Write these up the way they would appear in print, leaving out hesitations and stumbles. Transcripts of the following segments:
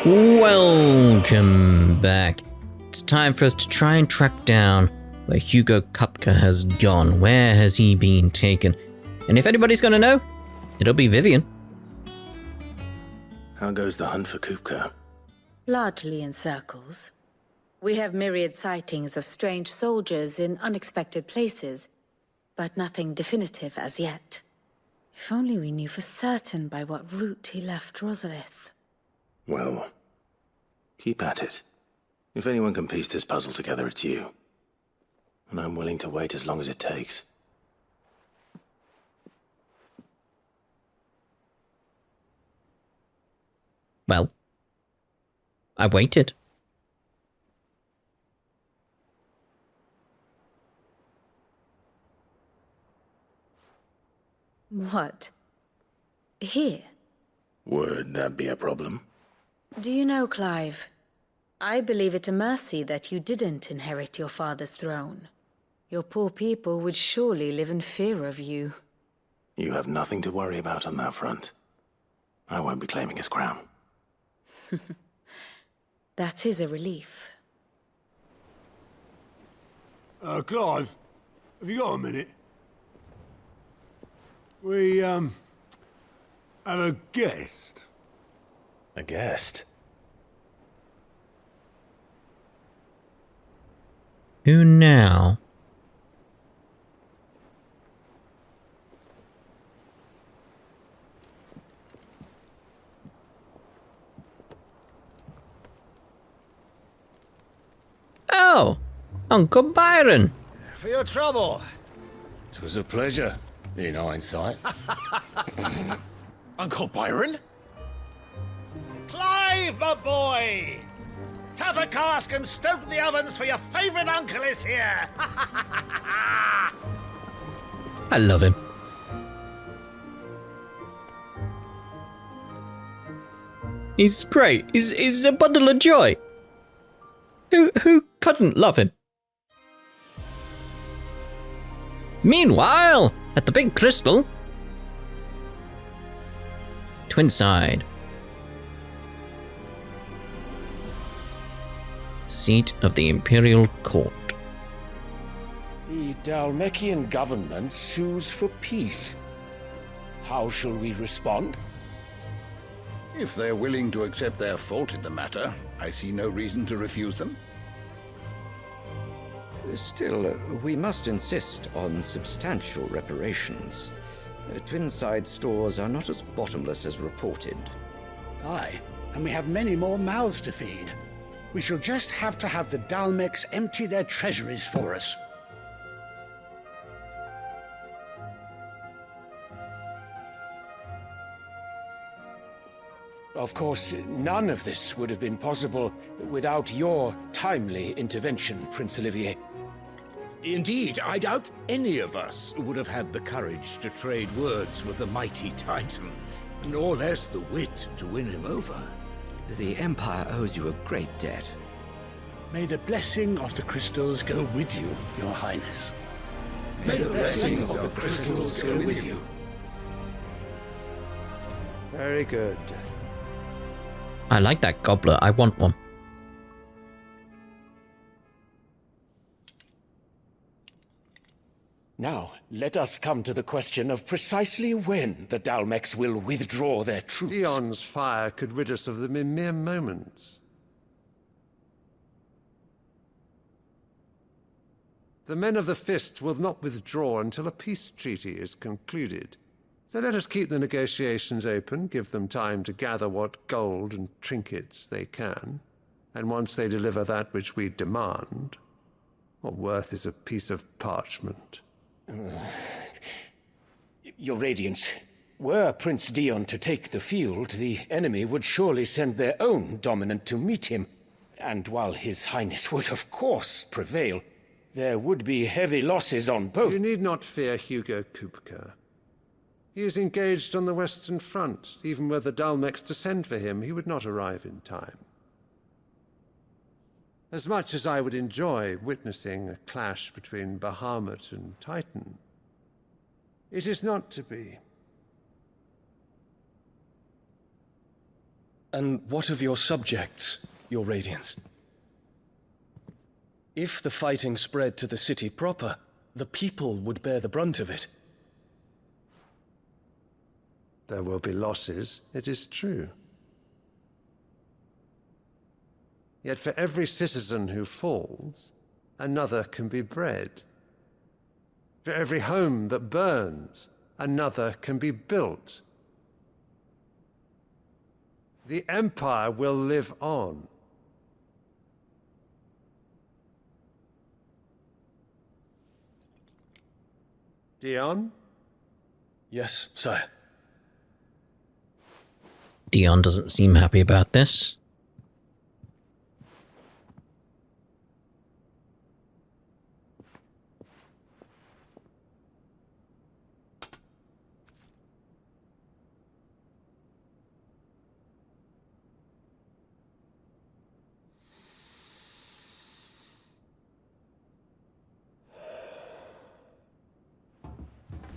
Welcome back. It's time for us to try and track down where Hugo Kupka has gone. Where has he been taken? And if anybody's gonna know, it'll be Vivian. How goes the hunt for Kupka? Largely in circles. We have myriad sightings of strange soldiers in unexpected places, but nothing definitive as yet. If only we knew for certain by what route he left Rosalith. Well, keep at it. If anyone can piece this puzzle together, it's you. And I'm willing to wait as long as it takes. Well, I waited. What? Here? Would that be a problem? Do you know, Clive? I believe it a mercy that you didn't inherit your father's throne. Your poor people would surely live in fear of you. You have nothing to worry about on that front. I won't be claiming his crown. That is a relief. Clive, have you got a minute? We, have a guest. A guest? Who now? Oh, Uncle Byron. For your trouble. It was a pleasure, in hindsight. Uncle Byron? Clive, my boy! Tap a cask and stoke the ovens for your favourite uncle is here! I love him. He's great. He's a bundle of joy. Who couldn't love him? Meanwhile, at the big crystal, Twinside, seat of the Imperial Court. The Dhalmekian government sues for peace. How shall we respond? If they're willing to accept their fault in the matter, I see no reason to refuse them. Still, we must insist on substantial reparations. Twinside stores are not as bottomless as reported. Aye, and we have many more mouths to feed. We shall just have to have the Dhalmeks empty their treasuries for us. Of course, none of this would have been possible without your timely intervention, Prince Olivier. Indeed, I doubt any of us would have had the courage to trade words with the mighty Titan, nor less the wit to win him over. The Empire owes you a great debt. May the blessing of the crystals go with you, Your Highness. May the blessing of the crystals go with you. Very good. I like that goblet. I want one. Now, let us come to the question of precisely when the Dhalmeks will withdraw their troops. Dion's fire could rid us of them in mere moments. The men of the Fist will not withdraw until a peace treaty is concluded. So let us keep the negotiations open, give them time to gather what gold and trinkets they can, and once they deliver that which we demand, what worth is a piece of parchment? Your Radiance, were Prince Dion to take the field, the enemy would surely send their own dominant to meet him. And while His Highness would of course prevail, there would be heavy losses on both. You need not fear Hugo Kupka. He is engaged on the Western Front. Even were the Dhalmeks to send for him, he would not arrive in time. As much as I would enjoy witnessing a clash between Bahamut and Titan, it is not to be. And what of your subjects, your Radiance? If the fighting spread to the city proper, the people would bear the brunt of it. There will be losses, it is true. Yet for every citizen who falls, another can be bred. For every home that burns, another can be built. The Empire will live on. Dion? Yes, sire. Dion doesn't seem happy about this.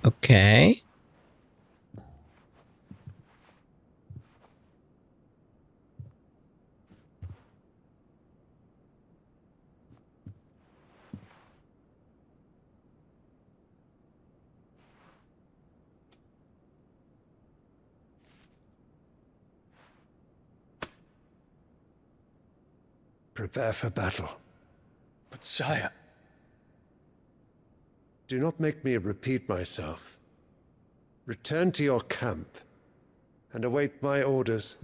Okay. Prepare for battle. But sire... Do not make me repeat myself. Return to your camp and await my orders.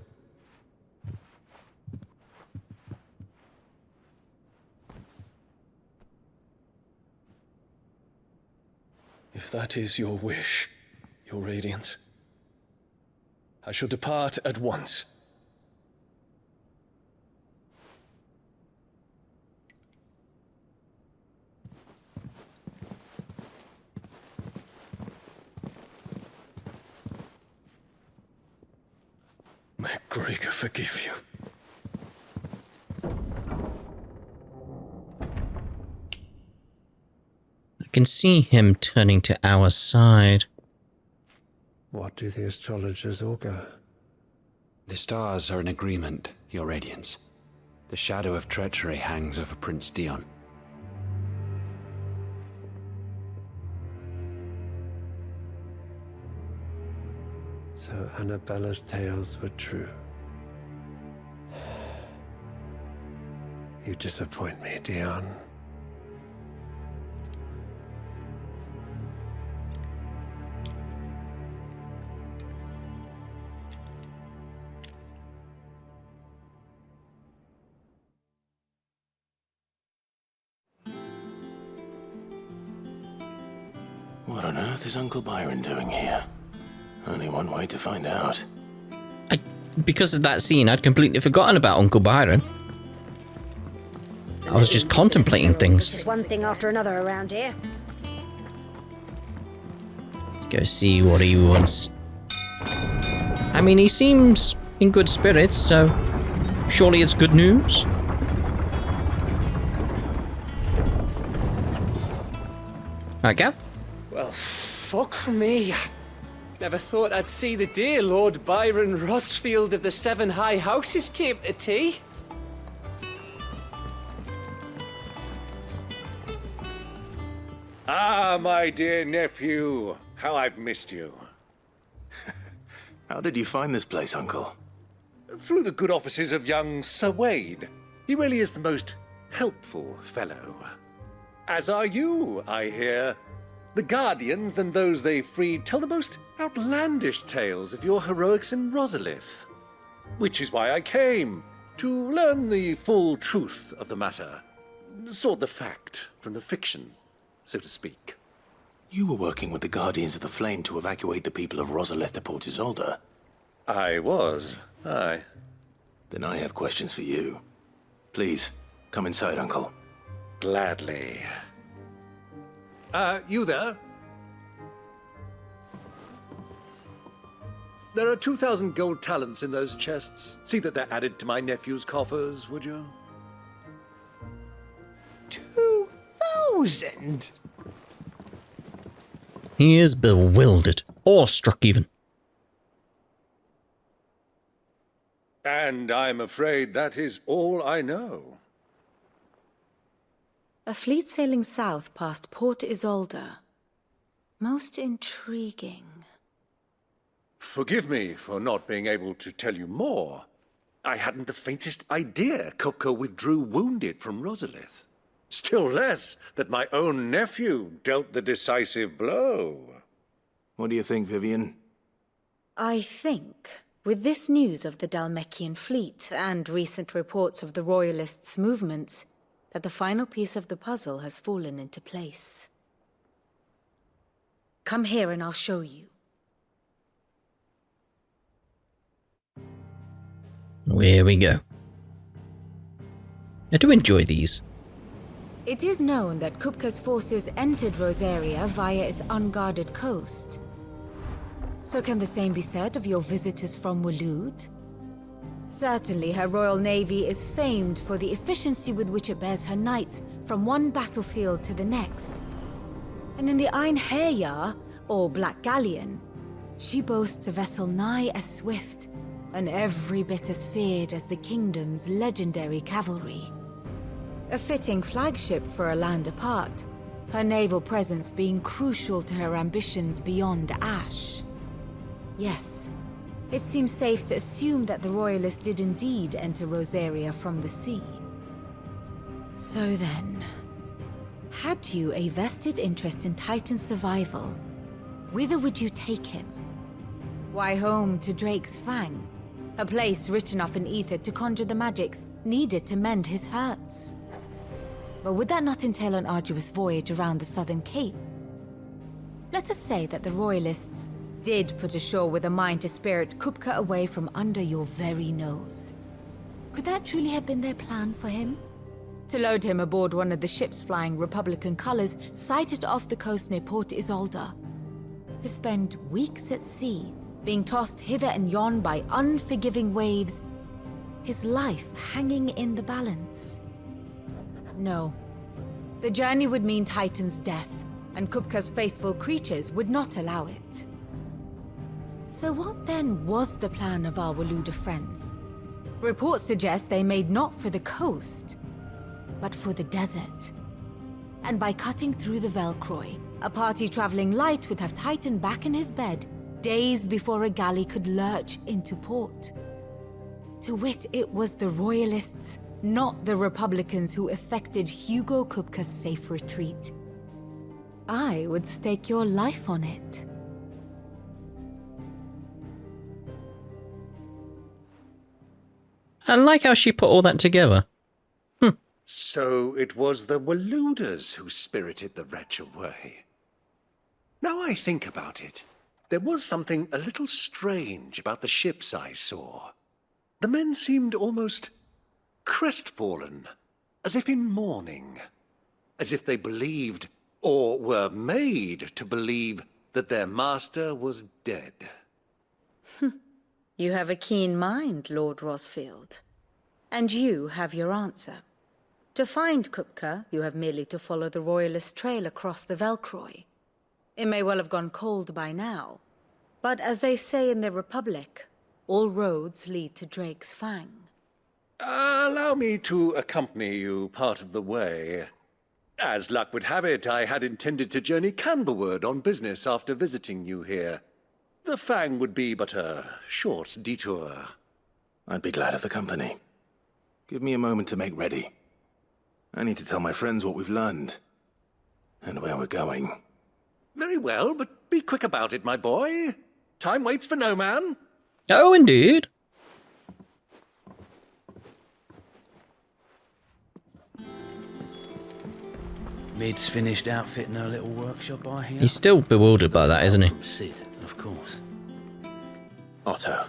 If that is your wish, your Radiance, I shall depart at once. May Gregor forgive you. I can see him turning to our side. What do the astrologers augur? The stars are in agreement, Your Radiance. The shadow of treachery hangs over Prince Dion. So Annabella's tales were true. You disappoint me, Dion. What on earth is Uncle Byron doing here? Only one way to find out. Because of that scene, I'd completely forgotten about Uncle Byron. I was just contemplating things. Just one thing after another around here. Let's go see what he wants. I mean, he seems in good spirits, so surely it's good news. Right, Gav? Well, fuck me. Never thought I'd see the day Lord Byron Rotsfield of the Seven High Houses came to tea. Ah, my dear nephew. How I've missed you. How did you find this place, Uncle? Through the good offices of young Sir Wade. He really is the most helpful fellow. As are you, I hear. The Guardians and those they freed tell the most outlandish tales of your heroics in Rosalith. Which is why I came, to learn the full truth of the matter. Sort the fact from the fiction, so to speak. You were working with the Guardians of the Flame to evacuate the people of Rosalith to Port Isolde. I was, aye. Then I have questions for you. Please, come inside, Uncle. Gladly. You there? There are 2,000 gold talents in those chests. See that they're added to my nephew's coffers, would you? 2,000? He is bewildered, awestruck even. And I'm afraid that is all I know. A fleet sailing south past Port Isolde. Most intriguing. Forgive me for not being able to tell you more. I hadn't the faintest idea Kupka withdrew wounded from Rosalith. Still less that my own nephew dealt the decisive blow. What do you think, Vivian? I think, with this news of the Dhalmekian fleet and recent reports of the Royalists' movements, that the final piece of the puzzle has fallen into place. Come here and I'll show you. Here we go. I do enjoy these. It is known that Kupka's forces entered Rosaria via its unguarded coast. So can the same be said of your visitors from Waloed? Certainly her Royal Navy is famed for the efficiency with which it bears her knights from one battlefield to the next. And in the Einherjar, or Black Galleon, she boasts a vessel nigh as swift and every bit as feared as the kingdom's legendary cavalry. A fitting flagship for a land apart, her naval presence being crucial to her ambitions beyond Ash. Yes, it seems safe to assume that the Royalists did indeed enter Rosaria from the sea. So then, had you a vested interest in Titan's survival, whither would you take him? Why, home to Drake's Fang, a place rich enough in ether to conjure the magics needed to mend his hurts. But would that not entail an arduous voyage around the southern cape? Let us say that the Royalists did put ashore with a mind to spirit Kupka away from under your very nose. Could that truly have been their plan for him? To load him aboard one of the ships flying Republican colors sighted off the coast near Port Isolde? To spend weeks at sea, being tossed hither and yon by unforgiving waves, his life hanging in the balance? No. The journey would mean Titan's death, and Kupka's faithful creatures would not allow it. So what then was the plan of our Waloed friends? Reports suggest they made not for the coast, but for the desert. And by cutting through the Velcroy, a party traveling light would have Titan back in his bed days before a galley could lurch into port. To wit, it was the Royalists, not the Republicans, who effected Hugo Kupka's safe retreat. I would stake your life on it. I like how she put all that together. So it was the Waloeders who spirited the wretch away. Now I think about it, there was something a little strange about the ships I saw. The men seemed almost crestfallen, as if in mourning, as if they believed, or were made to believe, that their master was dead. You have a keen mind, Lord Rosfield. And you have your answer. To find Kupka, you have merely to follow the Royalist trail across the Velcroy. It may well have gone cold by now, but as they say in the Republic, all roads lead to Drake's Fang. Allow me to accompany you part of the way. As luck would have it, I had intended to journey Canberward on business after visiting you here. The Fang would be but a short detour. I'd be glad of the company. Give me a moment to make ready. I need to tell my friends what we've learned, and where we're going. Very well, but be quick about it, my boy. Time waits for no man. Oh, indeed. Mid's finished outfitting her little workshop, I hear. He's still bewildered by that, isn't he? From Sid, of course. Otto,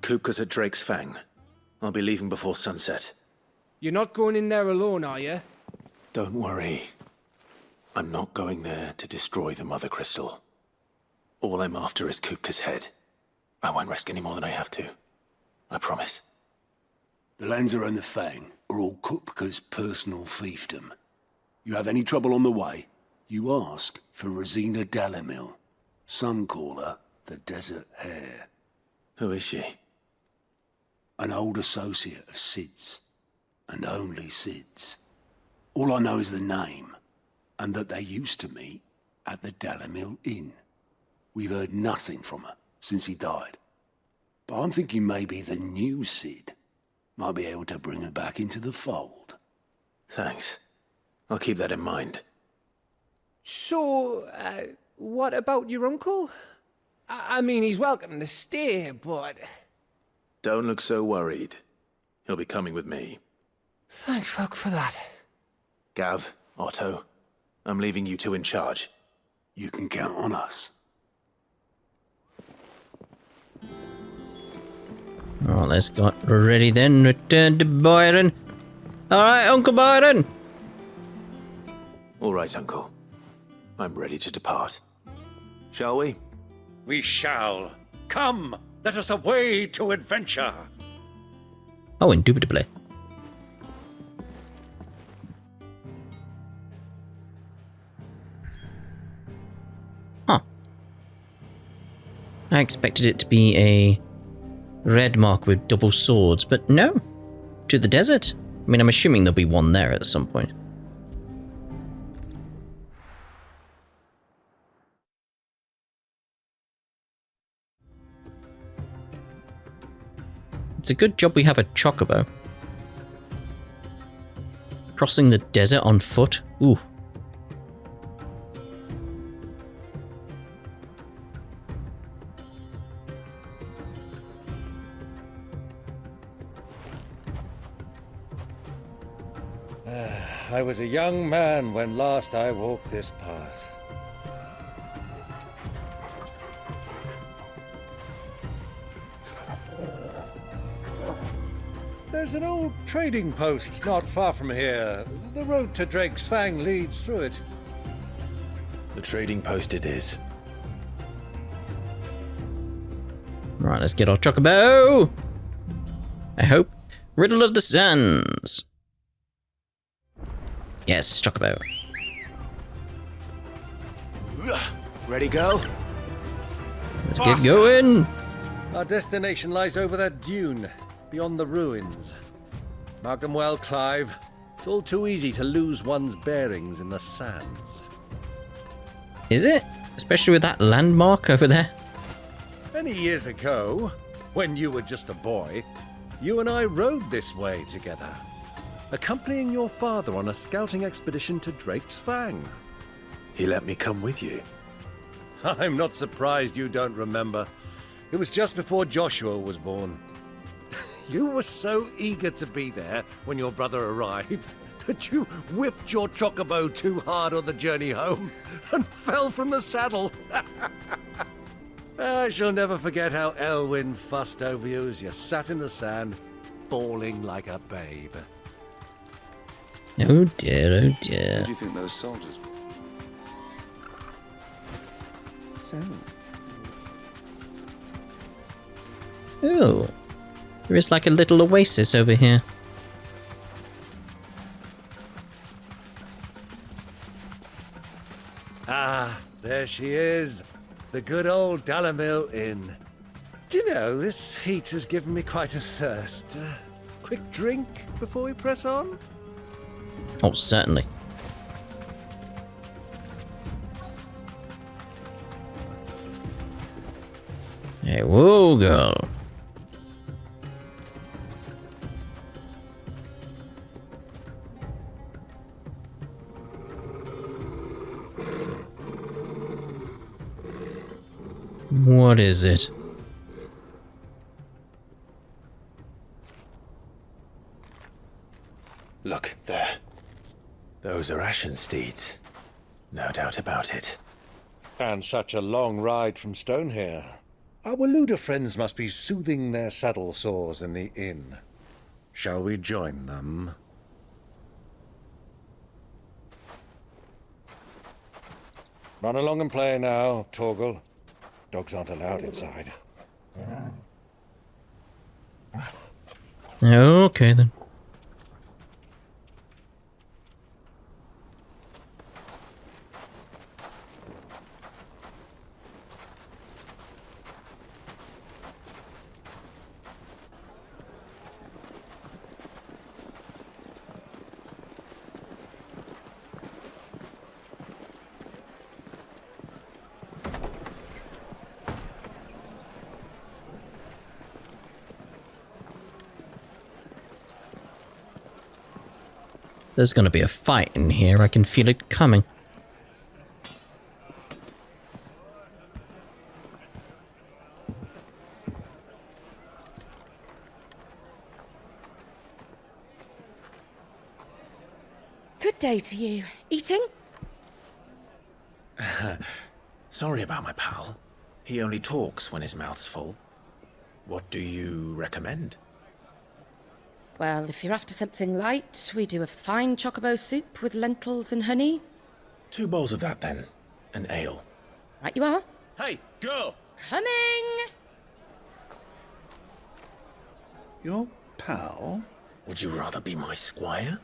Kupka's at Drake's Fang. I'll be leaving before sunset. You're not going in there alone, are you? Don't worry. I'm not going there to destroy the Mother Crystal. All I'm after is Kupka's head. I won't risk any more than I have to. I promise. The Lancer and the Fang are all Kupka's personal fiefdom. You have any trouble on the way, you ask for Rosina Dalamil. Some call her the Desert Hare. Who is she? An old associate of Sid's. And only Sid's. All I know is the name, and that they used to meet at the Dhalmekian Inn. We've heard nothing from her since he died. But I'm thinking maybe the new Sid might be able to bring her back into the fold. Thanks. I'll keep that in mind. So, what about your uncle? I mean, he's welcome to stay, but... Don't look so worried. He'll be coming with me. Thank fuck for that. Gav, Otto, I'm leaving you two in charge. You can count on us. Oh, let's get ready then. Return to Byron. Alright, Uncle Byron. All right, Uncle. I'm ready to depart. Shall we? We shall. Come, let us away to adventure. Oh, indubitably. Huh. I expected it to be a red mark with double swords, but no. To the desert. I mean, I'm assuming there'll be one there at some point. It's a good job we have a chocobo. Crossing the desert on foot? Ooh. I was a young man when last I walked this path. There's an old trading post not far from here. The road to Drake's Fang leads through it. The trading post it is. Right, let's get our chocobo. I hope. Riddle of the Sands. Yes, chocobo. Ready, go? Let's get going. Our destination lies over that dune, beyond the ruins. Mark them well, Clive. It's all too easy to lose one's bearings in the sands. Is it? Especially with that landmark over there? Many years ago, when you were just a boy, you and I rode this way together, accompanying your father on a scouting expedition to Drake's Fang. He let me come with you. I'm not surprised you don't remember. It was just before Joshua was born. You were so eager to be there when your brother arrived that you whipped your chocobo too hard on the journey home and fell from the saddle. I shall never forget how Elwyn fussed over you as you sat in the sand, bawling like a babe. Oh dear, oh dear. Who do you think those soldiers were? So... Oh. There is like a little oasis over here. Ah, there she is. The good old Dhalmekian Inn. Do you know, this heat has given me quite a thirst. Quick drink before we press on? Oh, certainly. Hey, whoa, girl. What is it? Look, there. Those are ashen steeds. No doubt about it. And such a long ride from Stone here. Our Waluda friends must be soothing their saddle sores in the inn. Shall we join them? Run along and play now, Torgal. Dogs aren't allowed inside. Okay then. There's gonna be a fight in here. I can feel it coming. Good day to you. Eating? Sorry about my pal. He only talks when his mouth's full. What do you recommend? Well, if you're after something light, we do a fine chocobo soup with lentils and honey. 2 bowls of that, then. An ale. Right you are. Hey, girl! Coming! Your pal? Would you rather be my squire?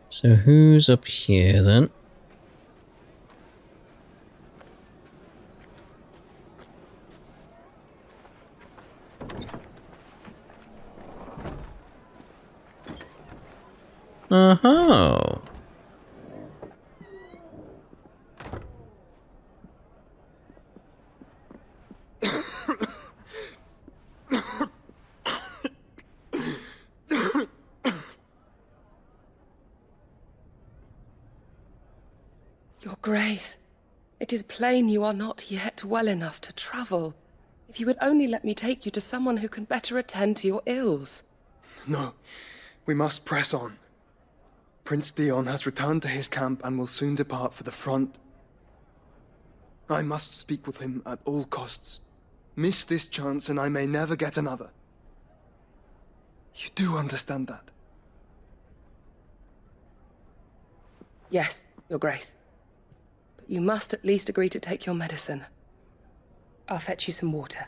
So who's up here then? Uh-huh. Your Grace, it is plain you are not yet well enough to travel. If you would only let me take you to someone who can better attend to your ills. No, we must press on. Prince Dion has returned to his camp and will soon depart for the front. I must speak with him at all costs. Miss this chance and I may never get another. You do understand that? Yes, Your Grace. But you must at least agree to take your medicine. I'll fetch you some water.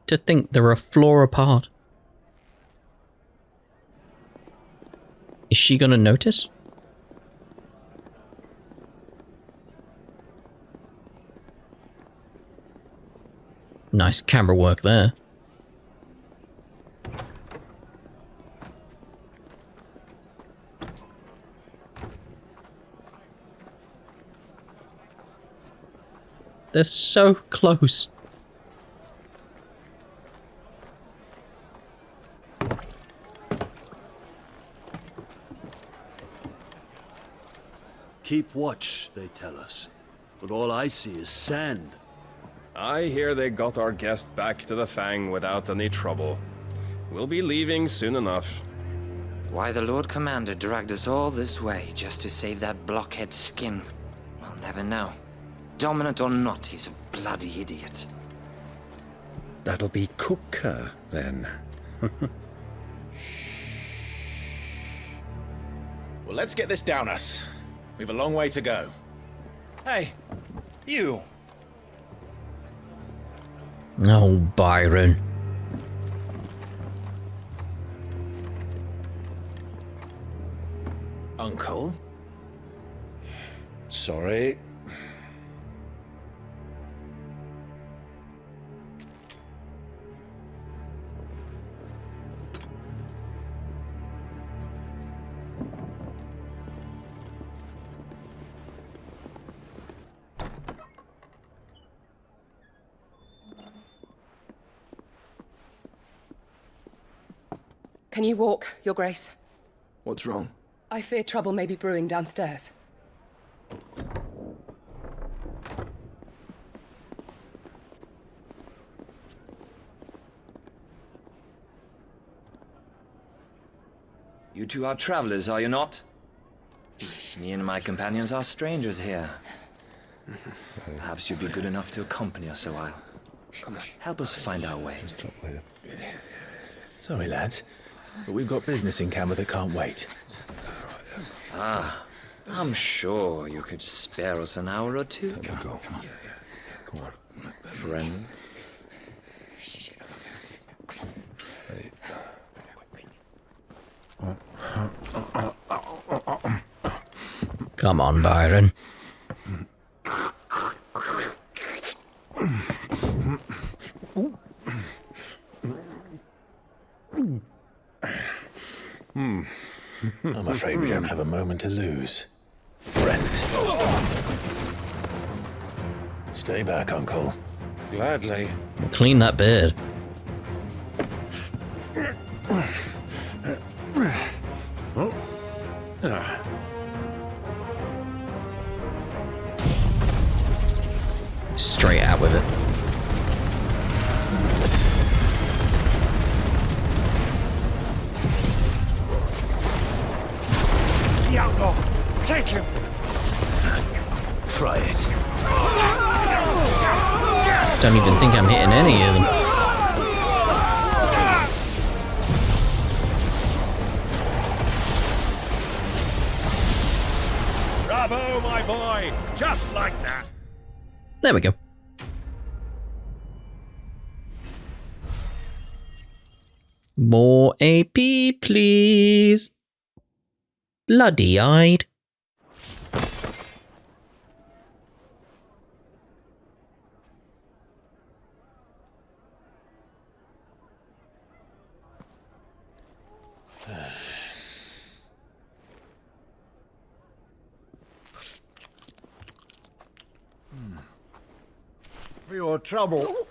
To think they're a floor apart. Is she gonna notice? Nice camera work there. They're so close. Keep watch, they tell us. But all I see is sand. I hear they got our guest back to the Fang without any trouble. We'll be leaving soon enough. Why the Lord Commander dragged us all this way just to save that blockhead skin, we'll never know. Dominant or not, he's a bloody idiot. That'll be Cooker, then. Well, let's get this down us. We've a long way to go. Hey, you. Oh, Byron. Uncle? Sorry. Can you walk, Your Grace? What's wrong? I fear trouble may be brewing downstairs. You two are travelers, are you not? Me and my companions are strangers here. Perhaps you'd be good enough to accompany us a while. Help us find our way. Sorry, lads, but we've got business in camera that can't wait. Ah, I'm sure you could spare us an hour or two. Go on. Friend. Come on, Byron. I'm afraid we don't have a moment to lose. Friend. Stay back, Uncle. Gladly. Clean that beard. Straight out with it. The outlaw! Take him! Try it. Don't even think I'm hitting any of them. Bravo, my boy! Just like that! There we go. More AP, please. Bloody-eyed. For your trouble.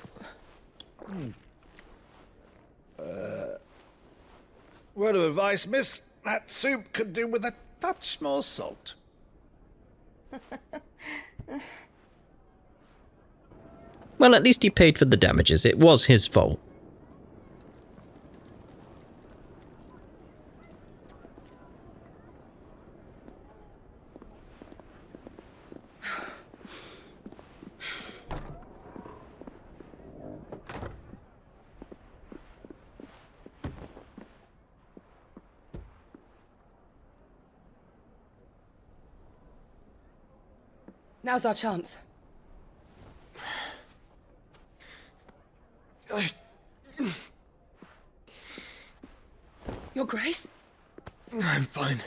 Word of advice, miss. That soup could do with a touch more salt. Well, at least he paid for the damages. It was his fault. Now's our chance. Your Grace? I'm fine.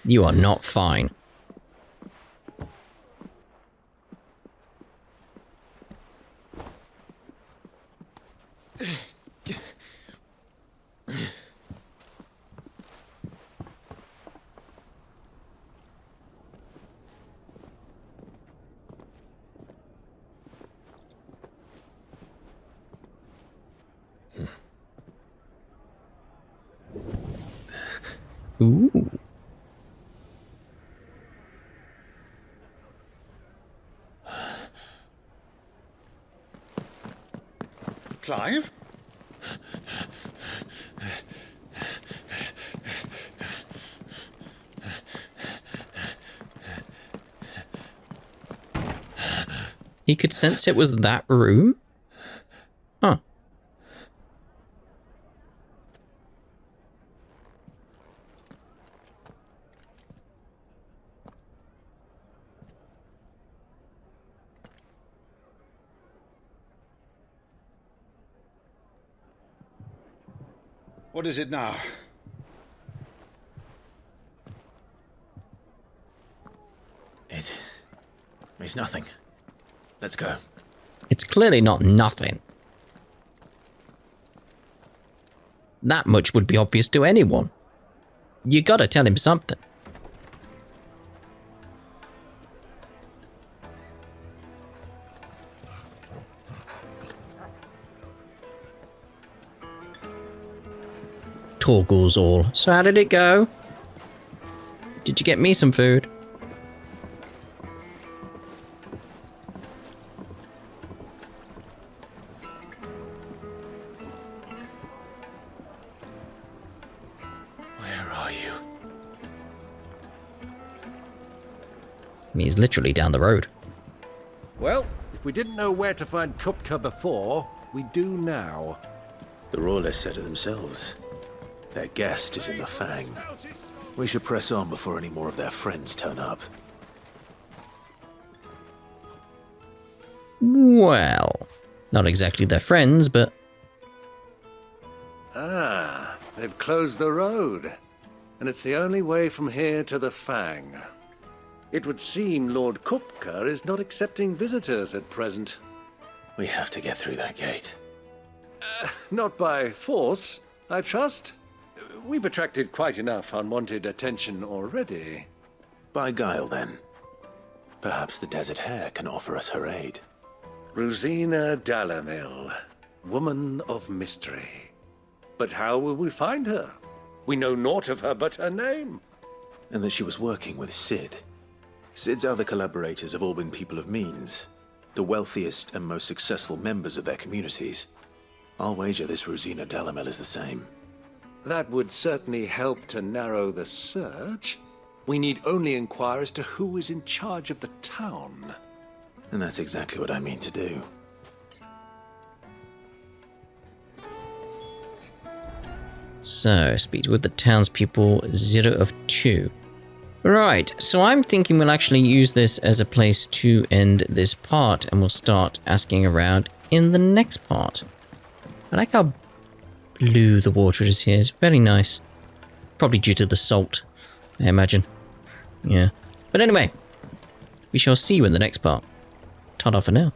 You are not fine. Ooh. Clive? He could sense it was that room? Huh. What is it now? It's nothing. Let's go. It's clearly not nothing. That much would be obvious to anyone. You gotta tell him something. Toggles all. So how did it go? Did you get me some food? Where are you? He's literally down the road. Well, if we didn't know where to find Kupka before, we do now. The Royalists said it themselves. Their guest is in the Fang. We should press on before any more of their friends turn up. Well, not exactly their friends, but... Ah, they've closed the road. And it's the only way from here to the Fang. It would seem Lord Kupka is not accepting visitors at present. We have to get through that gate. Not by force, I trust. We've attracted quite enough unwanted attention already. By guile, then. Perhaps the Desert Hare can offer us her aid. Rosina Dhalmekian, woman of mystery. But how will we find her? We know naught of her but her name. And that she was working with Sid. Sid's other collaborators have all been people of means, the wealthiest and most successful members of their communities. I'll wager this Rosina Dhalmekian is the same. That would certainly help to narrow the search. We need only inquire as to who is in charge of the town. And that's exactly what I mean to do. So, speak with the townspeople, 0 of 2. Right, so I'm thinking we'll actually use this as a place to end this part, and we'll start asking around in the next part. I like how blue the water is here. It's very nice. Probably due to the salt, I imagine. Yeah. But anyway, we shall see you in the next part. Ta-da for now.